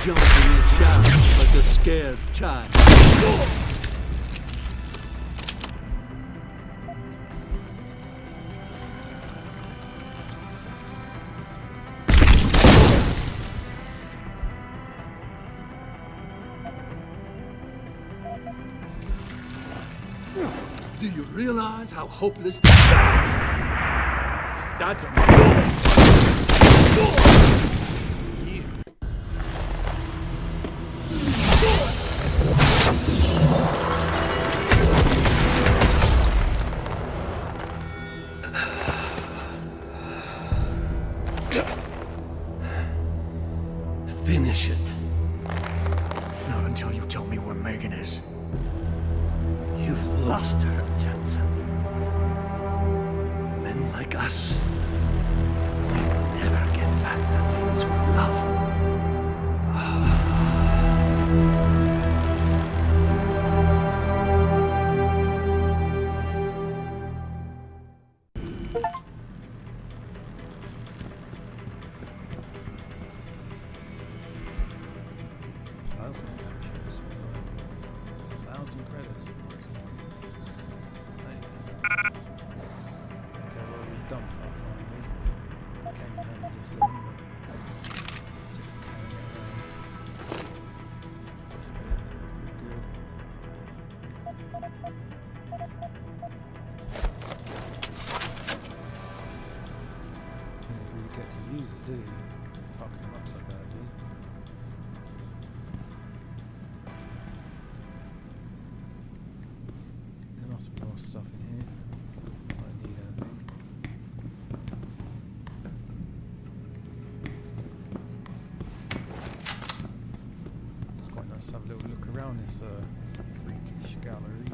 Jumping in the shower like a scared child. Do you realize how hopeless this is? That's finish it. Not until you tell me where Megan is. You've lost her, Jensen. Men like us, we never get back the things we love. Plasma capsules. 1,000 credits. Okay, well we dumped that finally. Came in handy just then, but sick of carrying it around. Yeah, so it's pretty good. You don't really get to use it, do you? Fucking them up so bad, do you? There must be more stuff in here. I don't need anything. It's quite nice to have a little look around this freakish gallery.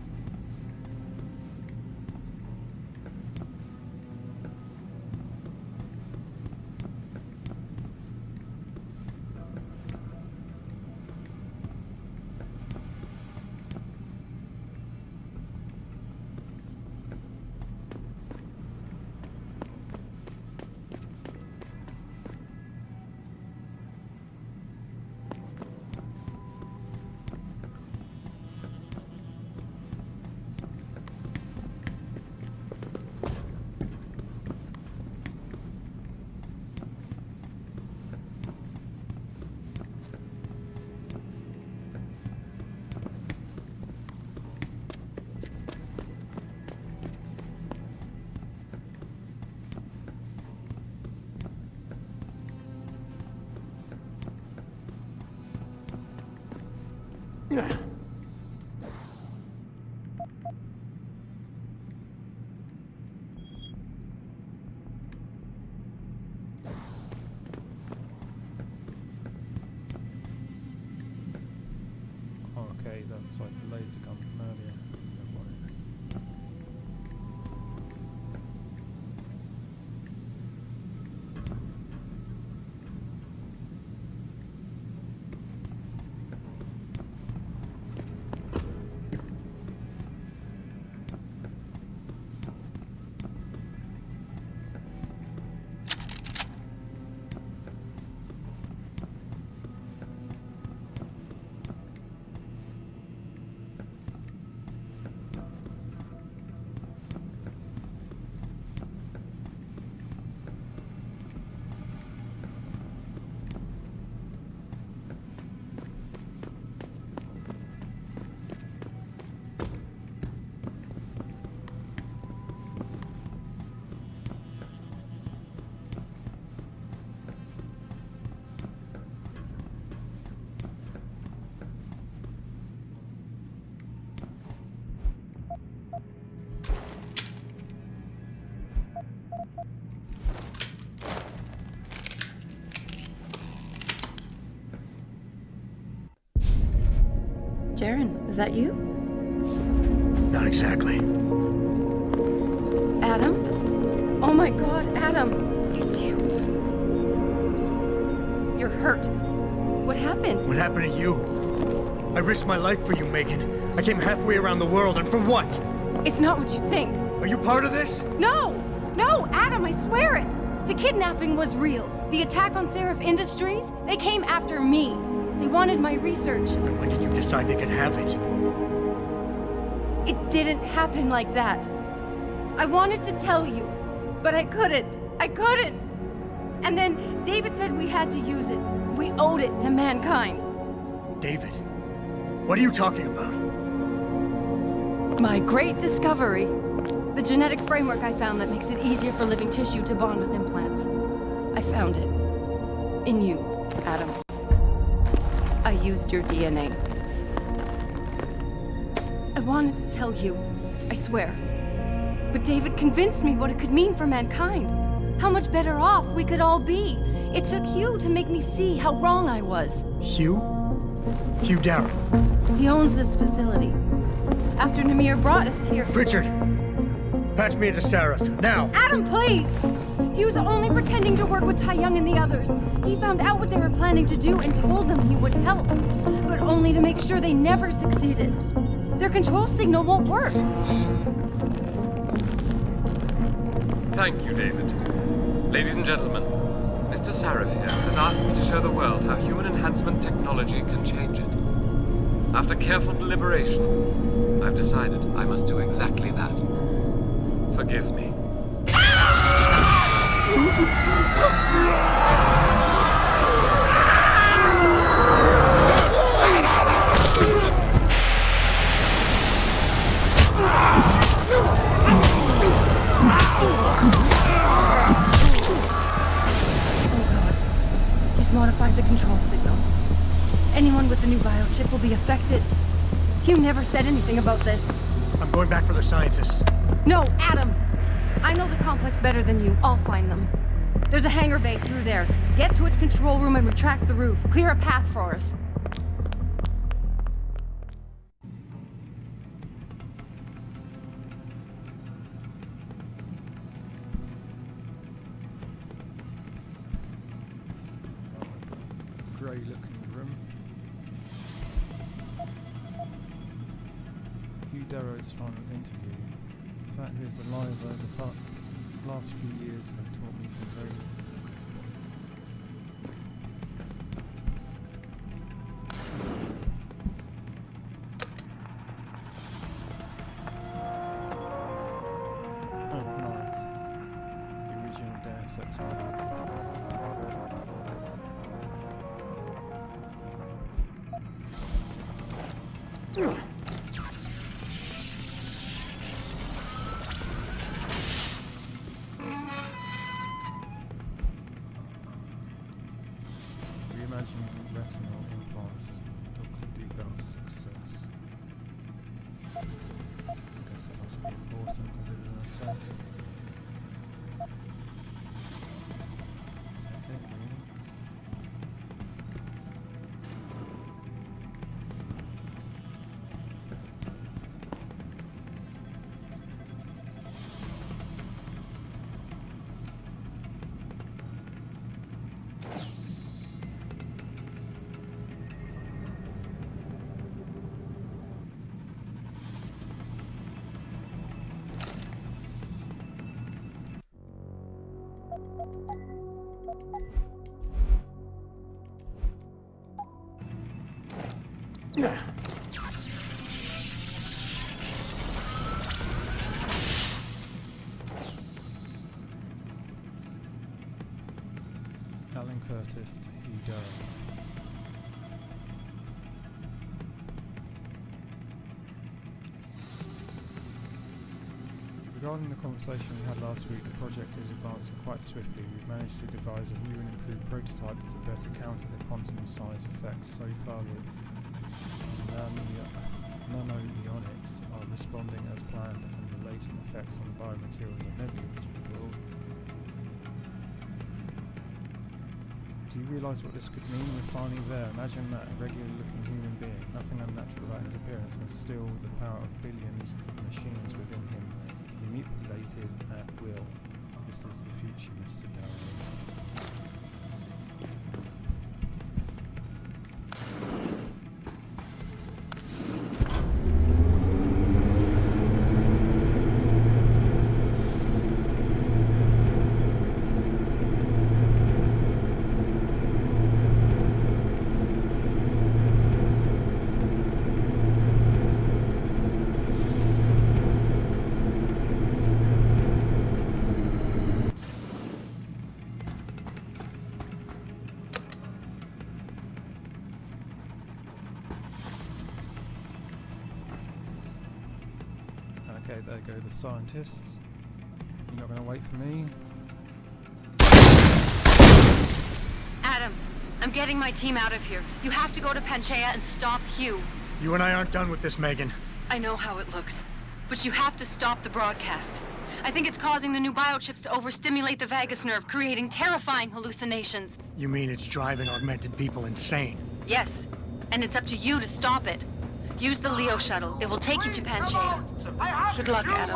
Okay, that's like the laser gun from earlier. Never mind. Jaren, is that you? Not exactly. Adam? Oh my god, Adam! It's you. You're hurt. What happened? What happened to you? I risked my life for you, Megan. I came halfway around the world, and for what? It's not what you think. Are you part of this? No! No, Adam, I swear it! The kidnapping was real. The attack on Seraph Industries, they came after me. They wanted my research. And when did you decide they could have it? It didn't happen like that. I wanted to tell you, but I couldn't. I couldn't! And then David said we had to use it. We owed it to mankind. David? What are you talking about? My great discovery. The genetic framework I found that makes it easier for living tissue to bond with implants. I found it. In you, Adam. I used your DNA. I wanted to tell you, I swear. But David convinced me what it could mean for mankind. How much better off we could all be. It took Hugh to make me see how wrong I was. Hugh? Hugh Darrow. He owns this facility. After Namir brought us here... Richard! Patch me into Seraph, now! Adam, please! He was only pretending to work with Tai Young and the others. He found out what they were planning to do and told them he would help. But only to make sure they never succeeded. Their control signal won't work. Thank you, David. Ladies and gentlemen, Mr. Seraph here has asked me to show the world how human enhancement technology can change it. After careful deliberation, I've decided I must do exactly that. Forgive me. He's modified the control signal. Anyone with the new biochip will be affected. Hugh never said anything about this. I'm going back for the scientists. No, Adam! I know the complex better than you. I'll find them. There's a hangar bay through there. Get to its control room and retract the roof. Clear a path for us. Grey looking room. Hugh Darrow's final interview. The fact is, Eliza, the last few years have taught me some very DEUS EX reimagining retinal implants. Debug success. I guess that must be important because it was an assault. Is that it, really? Alan Curtis to Hugh Durham. Regarding the conversation we had last week, the project is advancing quite swiftly. We've managed to devise a new and improved prototype to better counter the quantum size effect. So far, the nanoionics are responding as planned, and the latent effects on the biomaterials are negligible. Do you realise what this could mean? We're finally there. Imagine that, a regular-looking human being, nothing unnatural about his appearance, and still the power of billions of machines within him, manipulated at will. This is the future, Mr. Darrow. Okay, there go the scientists. You're not going to wait for me? Adam, I'm getting my team out of here. You have to go to Panchaea and stop Hugh. You and I aren't done with this, Megan. I know how it looks, but you have to stop the broadcast. I think it's causing the new biochips to overstimulate the vagus nerve, creating terrifying hallucinations. You mean it's driving augmented people insane? Yes, and it's up to you to stop it. Use the Leo shuttle. It will take you to Panchaea. Good luck, Adam.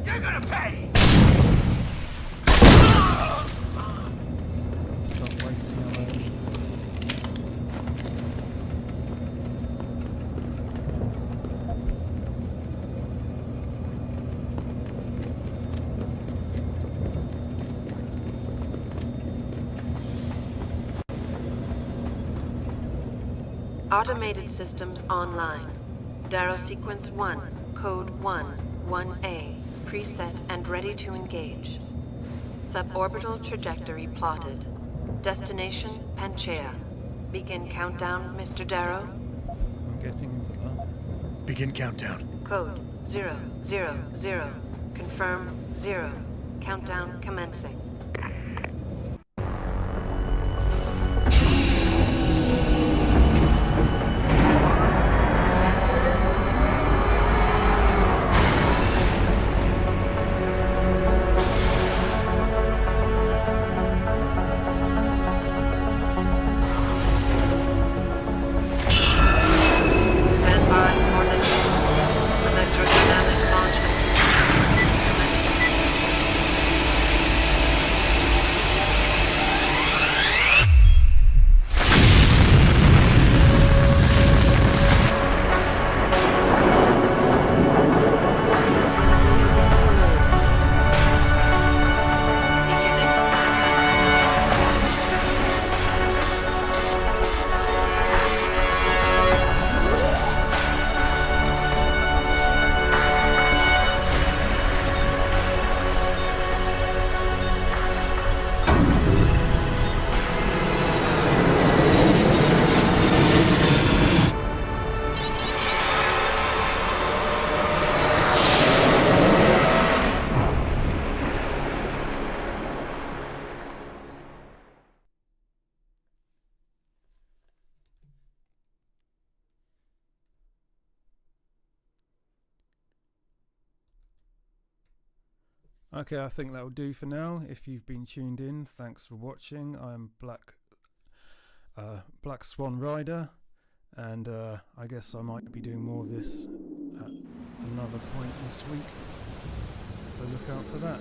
You're gonna pay! Stop wasting our energy. Automated systems online. Darrow sequence 1, code 1A, preset and ready to engage. Suborbital trajectory plotted. Destination Panchaea. Begin countdown, Mr. Darrow. I'm getting into that. Begin countdown. Code 000. Confirm 0. Countdown commencing. Stand by. Okay, I think that will do for now. If you've been tuned in, thanks for watching. I'm Black Swan Rider, and I guess I might be doing more of this at another point this week, so look out for that.